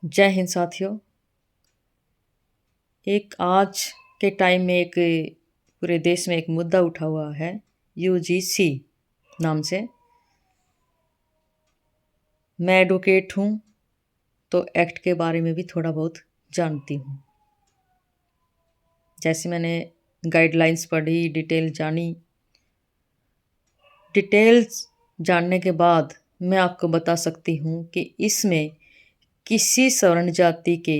जय हिंद साथियों। एक आज के टाइम में एक पूरे देश में एक मुद्दा उठा हुआ है यूजीसी नाम से। मैं एडवोकेट हूँ तो एक्ट के बारे में भी थोड़ा बहुत जानती हूँ। जैसे मैंने गाइडलाइंस पढ़ी, डिटेल्स जानने के बाद मैं आपको बता सकती हूँ कि इसमें किसी स्वर्ण जाति के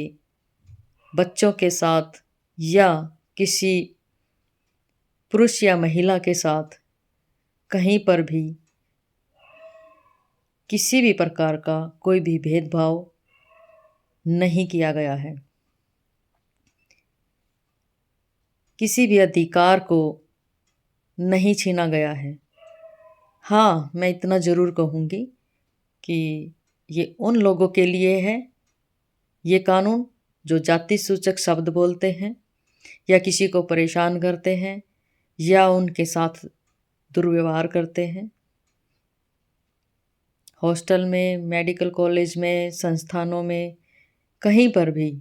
बच्चों के साथ या किसी पुरुष या महिला के साथ कहीं पर भी किसी भी प्रकार का कोई भी भेदभाव नहीं किया गया है। किसी भी अधिकार को नहीं छीना गया है। हाँ, मैं इतना ज़रूर कहूँगी कि ये उन लोगों के लिए है ये कानून जो जाति सूचक शब्द बोलते हैं या किसी को परेशान करते हैं या उनके साथ दुर्व्यवहार करते हैं। हॉस्टल में, मेडिकल कॉलेज में, संस्थानों में, कहीं पर भी।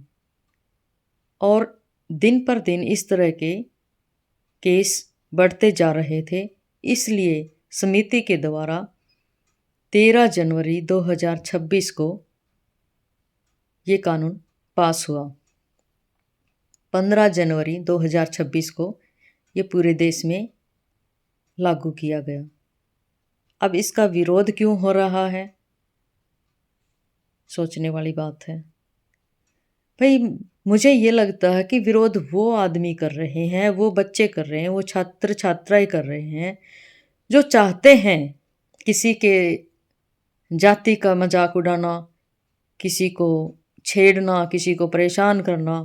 और दिन पर दिन इस तरह के केस बढ़ते जा रहे थे। इसलिए समिति के द्वारा 13 जनवरी 2026 को ये कानून पास हुआ। 15 जनवरी 2026 को ये पूरे देश में लागू किया गया। अब इसका विरोध क्यों हो रहा है? सोचने वाली बात है। भाई, मुझे ये लगता है कि विरोध वो आदमी कर रहे हैं, वो बच्चे कर रहे हैं, वो छात्र छात्राएं कर रहे हैं जो चाहते हैं किसी के जाति का मजाक उड़ाना, किसी को छेड़ना, किसी को परेशान करना।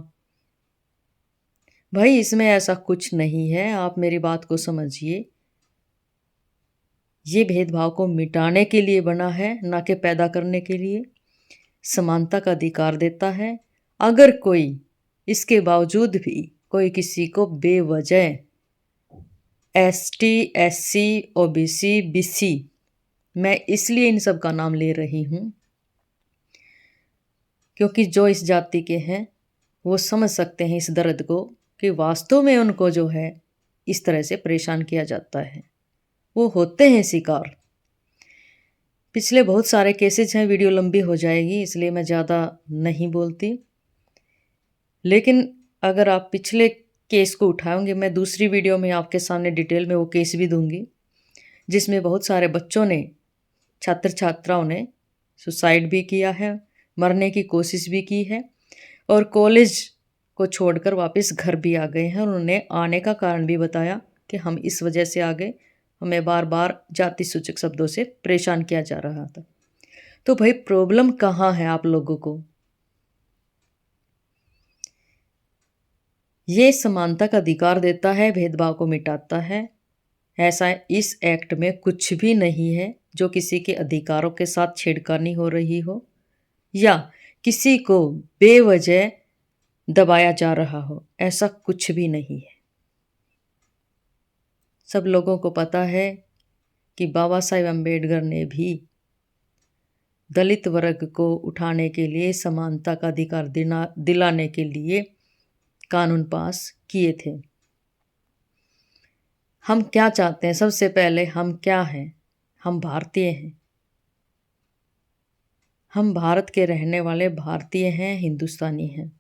भाई, इसमें ऐसा कुछ नहीं है। आप मेरी बात को समझिए। ये भेदभाव को मिटाने के लिए बना है, ना कि पैदा करने के लिए। समानता का अधिकार देता है। अगर कोई इसके बावजूद भी कोई किसी को बेवजह एसटी, एससी, ओबीसी, बीसी, मैं इसलिए इन सब का नाम ले रही हूँ क्योंकि जो इस जाति के हैं वो समझ सकते हैं इस दर्द को कि वास्तव में उनको जो है इस तरह से परेशान किया जाता है। वो होते हैं शिकार। पिछले बहुत सारे केसेज हैं, वीडियो लंबी हो जाएगी इसलिए मैं ज़्यादा नहीं बोलती। लेकिन अगर आप पिछले केस को उठाओगे, मैं दूसरी वीडियो में आपके सामने डिटेल में वो केस भी दूंगी जिसमें बहुत सारे बच्चों ने, छात्र छात्राओं ने सुसाइड भी किया है, मरने की कोशिश भी की है और कॉलेज को छोड़कर वापस घर भी आ गए हैं। उन्होंने आने का कारण भी बताया कि हम इस वजह से आ गए, हमें बार बार जाति सूचक शब्दों से परेशान किया जा रहा था। तो भाई, प्रॉब्लम कहाँ है आप लोगों को? ये समानता का अधिकार देता है, भेदभाव को मिटाता है। ऐसा इस एक्ट में कुछ भी नहीं है जो किसी के अधिकारों के साथ छेड़खानी हो रही हो या किसी को बेवजह दबाया जा रहा हो। ऐसा कुछ भी नहीं है। सब लोगों को पता है कि बाबा साहेब अम्बेडकर ने भी दलित वर्ग को उठाने के लिए, समानता का अधिकार दिलाने के लिए कानून पास किए थे। हम क्या चाहते हैं? सबसे पहले हम क्या हैं? हम भारतीय हैं। हम भारत के रहने वाले भारतीय हैं, हिंदुस्तानी हैं।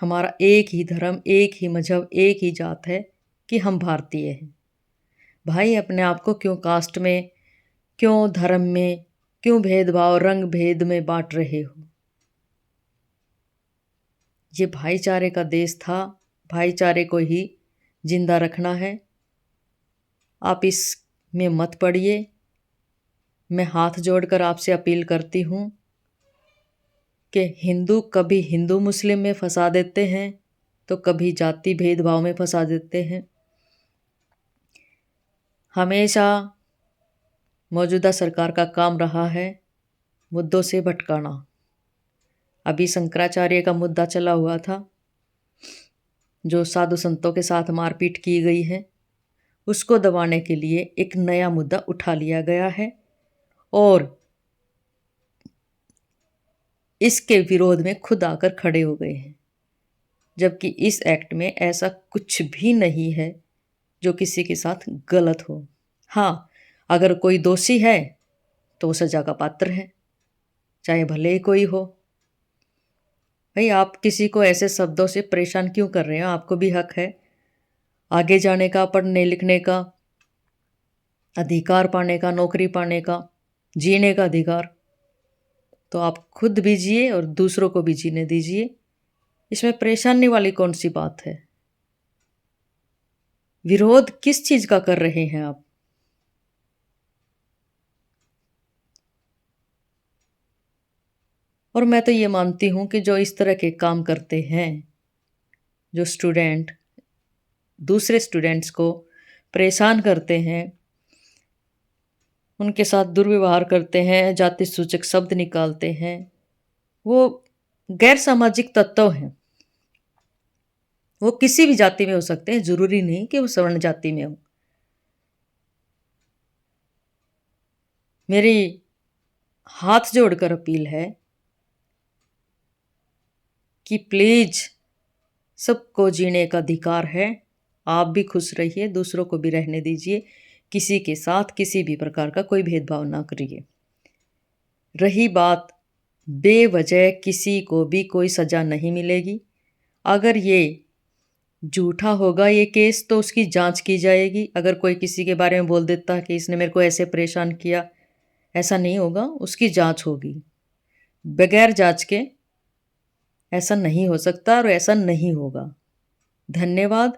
हमारा एक ही धर्म, एक ही मजहब, एक ही जात है कि हम भारतीय हैं। भाई, अपने आप को क्यों कास्ट में, क्यों धर्म में, क्यों भेदभाव, रंग भेद में बांट रहे हो? ये भाईचारे का देश था। भाईचारे को ही जिंदा रखना है। आप इस में मत पड़िए। मैं हाथ जोड़कर आपसे अपील करती हूँ कि हिंदू कभी हिंदू मुस्लिम में फंसा देते हैं तो कभी जाति भेदभाव में फंसा देते हैं। हमेशा मौजूदा सरकार का काम रहा है मुद्दों से भटकाना। अभी शंकराचार्य का मुद्दा चला हुआ था, जो साधु संतों के साथ मारपीट की गई है, उसको दबाने के लिए एक नया मुद्दा उठा लिया गया है। और इसके विरोध में खुद आकर खड़े हो गए हैं, जबकि इस एक्ट में ऐसा कुछ भी नहीं है जो किसी के साथ गलत हो। हाँ, अगर कोई दोषी है तो वो सजा का पात्र है, चाहे भले ही कोई हो। भाई, आप किसी को ऐसे शब्दों से परेशान क्यों कर रहे हैं? आपको भी हक है आगे जाने का, पढ़ने लिखने का, अधिकार पाने का, नौकरी पाने का, जीने का अधिकार। तो आप खुद भी जिए और दूसरों को भी जीने दीजिए। इसमें परेशानी वाली कौन सी बात है? विरोध किस चीज का कर रहे हैं आप? और मैं तो ये मानती हूं कि जो इस तरह के काम करते हैं, जो स्टूडेंट दूसरे स्टूडेंट्स को परेशान करते हैं, उनके साथ दुर्व्यवहार करते हैं, जाति सूचक शब्द निकालते हैं, वो गैर सामाजिक तत्व हैं। वो किसी भी जाति में हो सकते हैं, जरूरी नहीं कि वो सवर्ण जाति में हो। मेरी हाथ जोड़कर अपील है कि प्लीज, सबको जीने का अधिकार है। आप भी खुश रहिए, दूसरों को भी रहने दीजिए। किसी के साथ किसी भी प्रकार का कोई भेदभाव ना करिए। रही बात, बेवजह किसी को भी कोई सजा नहीं मिलेगी। अगर ये झूठा होगा ये केस तो उसकी जांच की जाएगी। अगर कोई किसी के बारे में बोल देता कि इसने मेरे को ऐसे परेशान किया, ऐसा नहीं होगा, उसकी जांच होगी। बगैर जांच के ऐसा नहीं हो सकता और ऐसा नहीं होगा। धन्यवाद।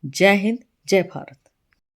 जय हिंद, जय भारत।